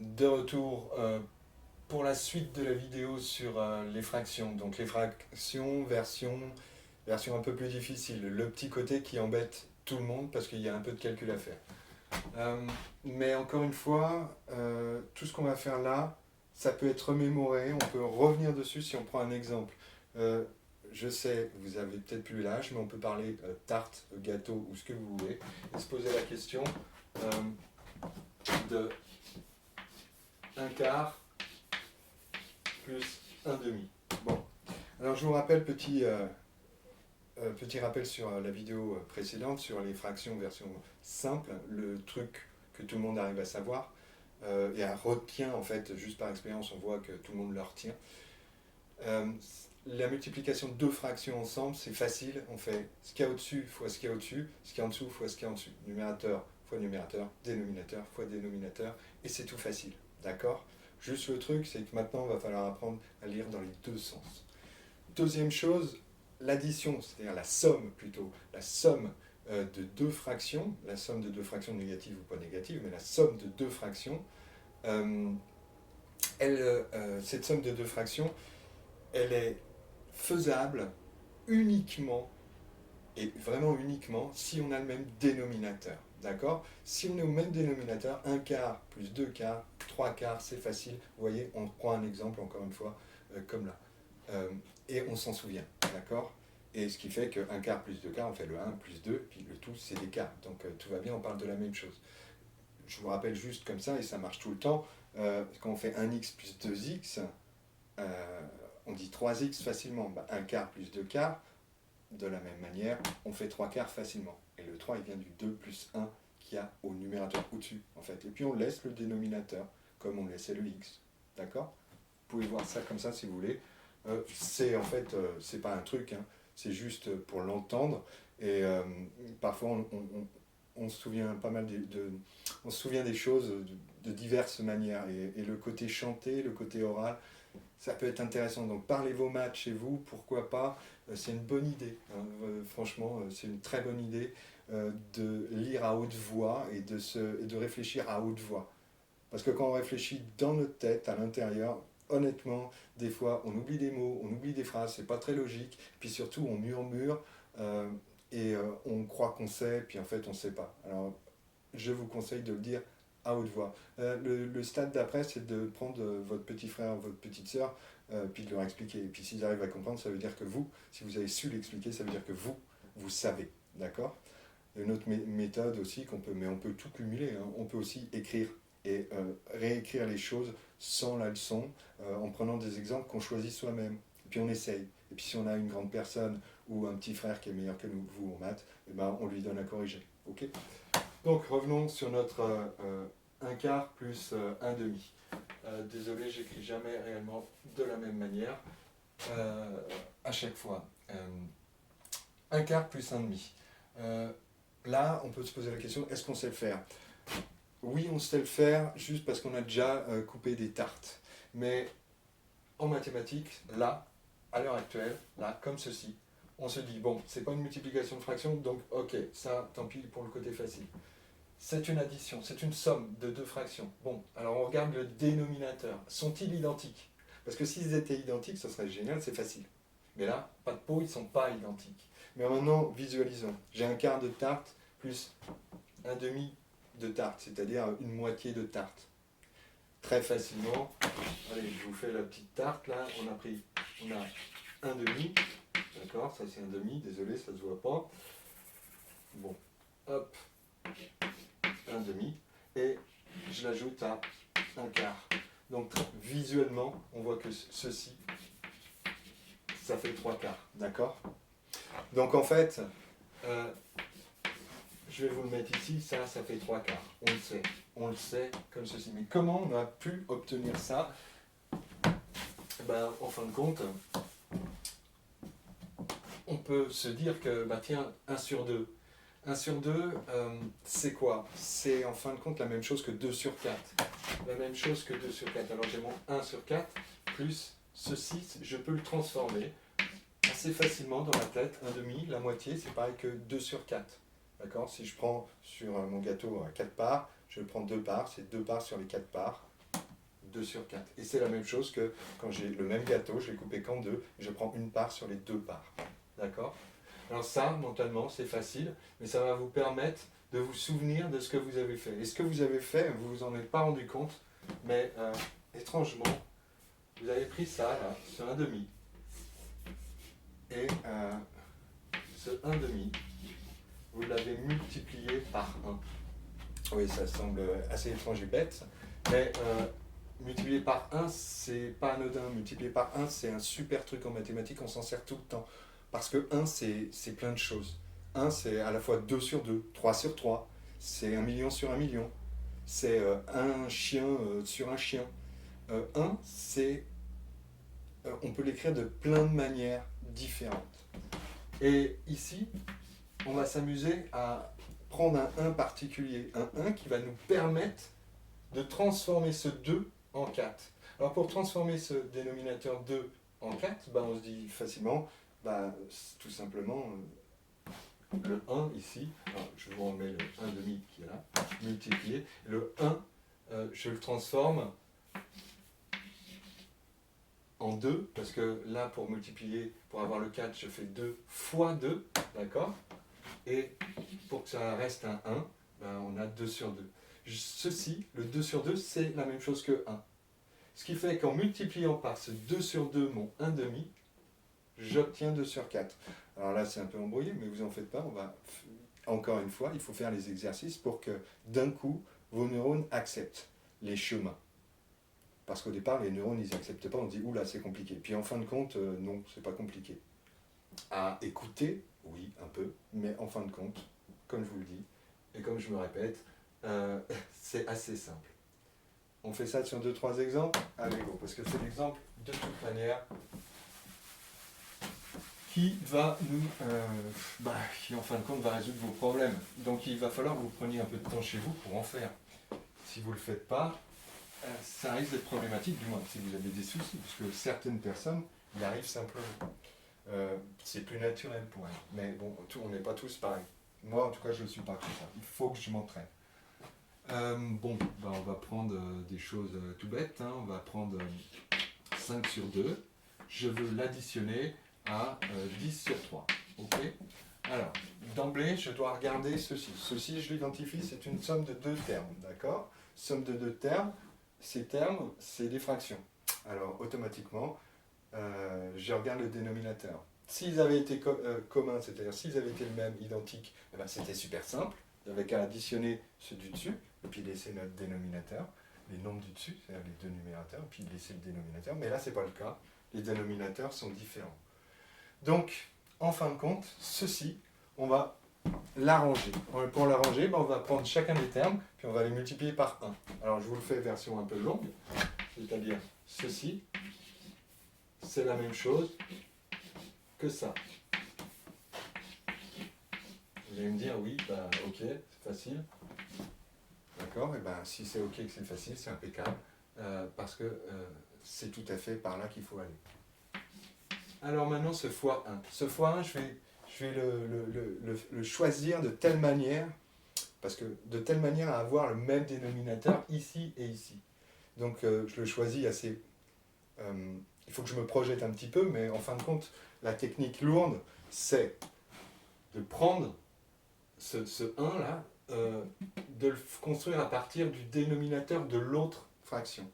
De retour pour la suite de la vidéo sur les fractions. Donc les fractions, version un peu plus difficile. Le petit côté qui embête tout le monde parce qu'il y a un peu de calcul à faire. Mais encore une fois, tout ce qu'on va faire là, ça peut être remémoré, on peut revenir dessus si on prend un exemple. Euh, je sais, vous avez peut-être plus l'âge, mais on peut parler tarte, gâteau ou ce que vous voulez, et se poser la question de un quart plus un demi. Bon, alors je vous rappelle, petit rappel sur la vidéo précédente, sur les fractions version simple, le truc que tout le monde arrive à savoir, et à retient en fait, juste par expérience, on voit que tout le monde le retient. Euh, la multiplication de deux fractions ensemble, c'est facile, on fait ce qu'il y a au-dessus fois ce qu'il y a au-dessus, ce qu'il y a en dessous fois ce qu'il y a en dessous. Numérateur fois numérateur, dénominateur fois dénominateur, et c'est tout facile, d'accord? Juste le truc, c'est que maintenant, il va falloir apprendre à lire dans les deux sens. Deuxième chose, l'addition, c'est-à-dire la somme plutôt, la somme de deux fractions, la somme de deux fractions négatives ou pas négatives, mais la somme de deux fractions, euh, cette somme de deux fractions, elle est faisable uniquement, et vraiment uniquement, si on a le même dénominateur. D'accord? Si on est au même dénominateur, un quart plus deux quarts, trois quarts, c'est facile. Vous voyez, on prend un exemple encore une fois, comme là. Euh, et on s'en souvient. D'accord? Et ce qui fait qu'un quart plus deux quarts, on fait le un plus 2 puis le tout, c'est des quarts. Donc tout va bien, on parle de la même chose. Je vous rappelle juste comme ça, et ça marche tout le temps, quand on fait un x plus deux x on dit trois x facilement. Bah, un quart plus deux quarts, de la même manière, on fait trois quarts facilement. Et le 3, il vient du 2 plus un qu'il y a au numérateur au-dessus, en fait. Et puis on laisse le dénominateur, comme on laissait le x. D'accord? Vous pouvez voir ça comme ça si vous voulez. C'est en fait, c'est pas un truc, hein, c'est juste pour l'entendre. Et parfois, on se souvient pas mal on se souvient des choses de diverses manières. Et le côté chanté, le côté oral, ça peut être intéressant. Donc parlez vos maths chez vous, pourquoi pas. C'est une bonne idée. Hein. Franchement, c'est une très bonne idée de lire à haute voix et de réfléchir à haute voix. Parce que quand on réfléchit dans notre tête, à l'intérieur, honnêtement, des fois, on oublie des mots, on oublie des phrases, c'est pas très logique. Puis surtout, on murmure et on croit qu'on sait, puis en fait, on sait pas. Alors, je vous conseille de le dire à haute voix. Le stade d'après, c'est de prendre votre petit frère, votre petite sœur, puis de leur expliquer. Et puis s'ils arrivent à comprendre, ça veut dire que vous, si vous avez su l'expliquer, ça veut dire que vous savez. D'accord? Une autre méthode aussi qu'on peut, mais on peut tout cumuler. Hein. On peut aussi écrire et réécrire les choses sans la leçon, en prenant des exemples qu'on choisit soi-même. Et puis on essaye. Et puis si on a une grande personne ou un petit frère qui est meilleur que nous, vous en maths, eh ben, on lui donne à corriger. Ok? Donc revenons sur notre 1 quart plus 1 demi. Désolé, j'écris jamais réellement de la même manière à chaque fois. 1 quart plus 1 demi. Là, on peut se poser la question, est-ce qu'on sait le faire? Oui, on sait le faire juste parce qu'on a déjà coupé des tartes. Mais en mathématiques, là, à l'heure actuelle, là, comme ceci, on se dit, bon, c'est pas une multiplication de fractions, donc ok, ça, tant pis pour le côté facile. C'est une addition, c'est une somme de deux fractions. Bon, alors on regarde le dénominateur. Sont-ils identiques? Parce que s'ils étaient identiques, ce serait génial, c'est facile. Mais là, pas de pot, ils ne sont pas identiques. Mais maintenant, visualisons. J'ai un quart de tarte plus un demi de tarte, c'est-à-dire une moitié de tarte. Très facilement, allez, je vous fais la petite tarte là. On a un demi, d'accord, ça c'est un demi, désolé, ça ne se voit pas. Bon, hop, un demi, et je l'ajoute à un quart. Donc visuellement, on voit que ceci, ça fait trois quarts, d'accord? Donc en fait, je vais vous le mettre ici, ça fait trois quarts, on le sait comme ceci. Mais comment on a pu obtenir ça? Ben, en fin de compte, on peut se dire que, bah, tiens, 1 sur 2. 1 sur 2, c'est quoi? C'est en fin de compte la même chose que 2 sur 4. La même chose que 2 sur 4. Alors j'ai mon 1 sur 4 plus ceci, je peux le transformer assez facilement dans ma tête. Un demi, la moitié, c'est pareil que 2 sur 4. D'accord? Si je prends sur mon gâteau 4 parts, je prends 2 parts, c'est 2 parts sur les 4 parts. 2 sur 4. Et c'est la même chose que quand j'ai le même gâteau, je l'ai coupé qu'en deux, je prends une part sur les deux parts. D'accord? Alors ça, mentalement, c'est facile, mais ça va vous permettre de vous souvenir de ce que vous avez fait. Et ce que vous avez fait, vous vous en êtes pas rendu compte, mais étrangement, vous avez pris ça, là, ce 1,5, et ce 1,5, vous l'avez multiplié par 1. Oui, ça semble assez étrange et bête, mais multiplier par 1, c'est pas anodin. Multiplier par 1, c'est un super truc en mathématiques, on s'en sert tout le temps. Parce que 1, c'est plein de choses. 1, c'est à la fois 2 sur 2, 3 sur 3, c'est 1 million sur 1 million, c'est un chien sur un chien. 1, c'est... on peut l'écrire de plein de manières différentes. Et ici, on va s'amuser à prendre un 1 particulier, un 1 qui va nous permettre de transformer ce 2 en 4. Alors pour transformer ce dénominateur 2 en 4, on se dit facilement, tout simplement, le 1 ici, je vous remets le 1,5 qui est là, multiplié, le 1, je le transforme en 2, parce que là, pour multiplier, pour avoir le 4, je fais 2 fois 2, d'accord? Et pour que ça reste un 1, on a 2 sur 2. Ceci, le 2 sur 2, c'est la même chose que 1. Ce qui fait qu'en multipliant par ce 2 sur 2, mon 1,5, j'obtiens 2 sur 4. Alors là, c'est un peu embrouillé, mais vous en faites pas. Encore une fois, il faut faire les exercices pour que d'un coup, vos neurones acceptent les chemins. Parce qu'au départ, les neurones, ils n'acceptent pas, on se dit, oula, c'est compliqué. Puis en fin de compte, non, c'est pas compliqué. À écouter, oui, un peu, mais en fin de compte, comme je vous le dis, et comme je me répète, c'est assez simple. On fait ça sur 2-3 exemples. Allez, go, parce que c'est l'exemple, de toute manière, qui va nous, qui en fin de compte va résoudre vos problèmes. Donc il va falloir que vous preniez un peu de temps chez vous pour en faire. Si vous ne le faites pas, ça risque d'être problématique, du moins si vous avez des soucis, parce que certaines personnes y arrivent simplement. C'est plus naturel pour elles. Mais bon, on n'est pas tous pareils. Moi, en tout cas, je ne suis pas comme ça. Il faut que je m'entraîne. On va prendre des choses tout bêtes. On va prendre 5 sur 2. Je veux l'additionner à 10 sur 3. Ok? Alors, d'emblée, je dois regarder ceci. Ceci, je l'identifie, c'est une somme de deux termes. D'accord? Somme de deux termes. Ces termes, c'est des fractions. Alors, automatiquement, je regarde le dénominateur. S'ils avaient été communs, c'est-à-dire s'ils avaient été le même, identiques, c'était super simple. Il n'y avait qu'à additionner ceux du dessus, et puis laisser notre dénominateur, les nombres du dessus, c'est-à-dire les deux numérateurs, et puis laisser le dénominateur. Mais là, ce n'est pas le cas. Les dénominateurs sont différents. Donc, en fin de compte, ceci, on va l'arranger. Pour l'arranger, on va prendre chacun des termes, puis on va les multiplier par 1. Alors, je vous le fais version un peu longue, c'est-à-dire ceci, c'est la même chose que ça. Vous allez me dire, oui, ok, c'est facile. D'accord, et si c'est ok, que c'est facile, c'est impeccable, parce que c'est tout à fait par là qu'il faut aller. Alors maintenant, ce fois 1. Ce fois 1, je vais le choisir de telle manière, parce que de telle manière à avoir le même dénominateur ici et ici. Donc je le choisis assez... il faut que je me projette un petit peu, mais en fin de compte, la technique lourde, c'est de prendre ce 1 là, de le construire à partir du dénominateur de l'autre fraction.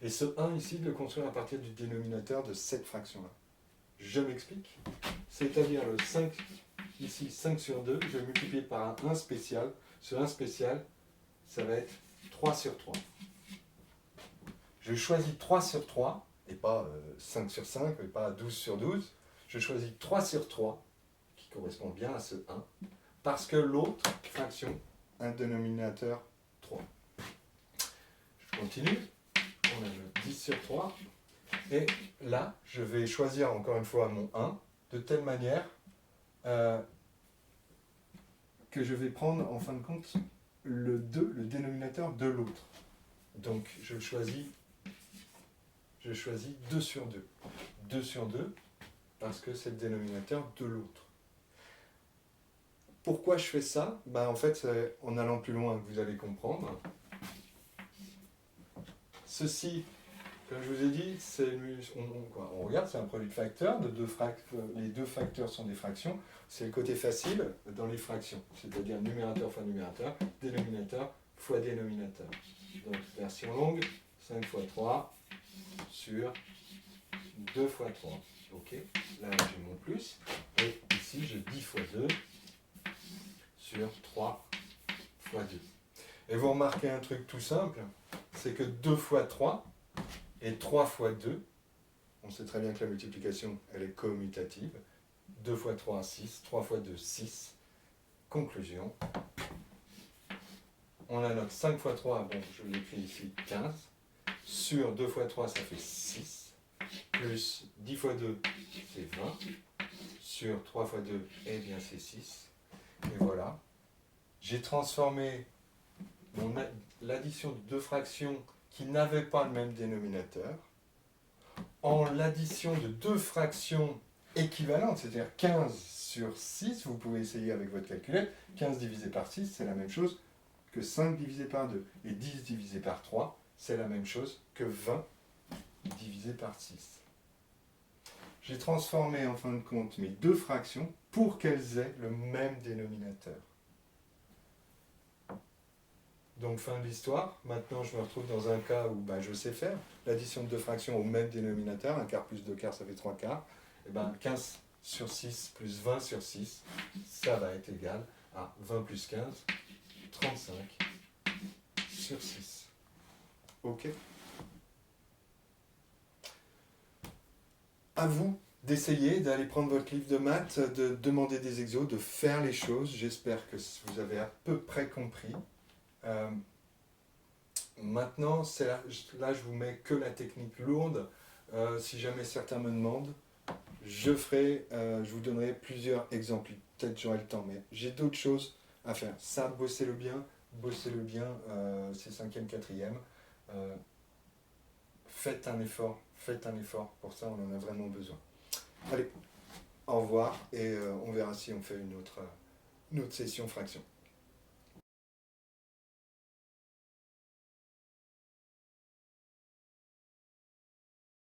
Et ce 1 ici, de le construire à partir du dénominateur de cette fraction-là. Je m'explique. C'est-à-dire le 5, ici 5 sur 2, je vais multiplier par un 1 spécial. Ce 1 spécial, ça va être 3 sur 3. Je choisis 3 sur 3, et pas 5 sur 5, et pas 12 sur 12. Je choisis 3 sur 3, qui correspond bien à ce 1, parce que l'autre fraction a un dénominateur 3. Je continue. On a le 10 sur 3. Et là, je vais choisir encore une fois mon 1, de telle manière que je vais prendre en fin de compte le 2, le dénominateur de l'autre. Donc je choisis 2 sur 2. 2 sur 2, parce que c'est le dénominateur de l'autre. Pourquoi je fais ça? En fait, en allant plus loin, vous allez comprendre. ceci, comme je vous ai dit, on regarde, c'est un produit de facteurs, les deux facteurs sont des fractions, c'est le côté facile dans les fractions, c'est-à-dire numérateur fois numérateur, dénominateur fois dénominateur. Donc version longue, 5 fois 3 sur 2 fois 3. Ok, là j'ai mon plus, et ici je 10 fois 2 sur 3 fois 2. Et vous remarquez un truc tout simple, c'est que 2 fois 3 et 3 fois 2, on sait très bien que la multiplication, elle est commutative. 2 fois 3, 6, 3 fois 2, 6. Conclusion. On a notre 5 fois 3, bon, je l'écris ici, 15. Sur 2 fois 3, ça fait 6. Plus 10 fois 2, c'est 20. Sur 3 fois 2, eh bien c'est 6. Et voilà. J'ai transformé l'addition de deux fractions qui n'avaient pas le même dénominateur en l'addition de deux fractions équivalentes, c'est-à-dire 15 sur 6, vous pouvez essayer avec votre calculette, 15 divisé par 6, c'est la même chose que 5 divisé par 2, et 10 divisé par 3, c'est la même chose que 20 divisé par 6. J'ai transformé en fin de compte mes deux fractions pour qu'elles aient le même dénominateur. Donc fin de l'histoire, maintenant je me retrouve dans un cas où je sais faire l'addition de deux fractions au même dénominateur, un quart plus deux quarts ça fait 3 quarts, et 15 sur 6 plus 20 sur 6, ça va être égal à 20 plus 15, 35 sur 6. Ok. À vous d'essayer, d'aller prendre votre livre de maths, de demander des exos, de faire les choses. J'espère que vous avez à peu près compris. Maintenant, là, je vous mets que la technique lourde. Si jamais certains me demandent, je vous donnerai plusieurs exemples. Peut-être j'aurai le temps, mais j'ai d'autres choses à faire. Ça, bossez-le bien, c'est 5e, 4e. Faites un effort pour ça, on en a vraiment besoin. Allez, au revoir, et on verra si on fait une autre session fraction.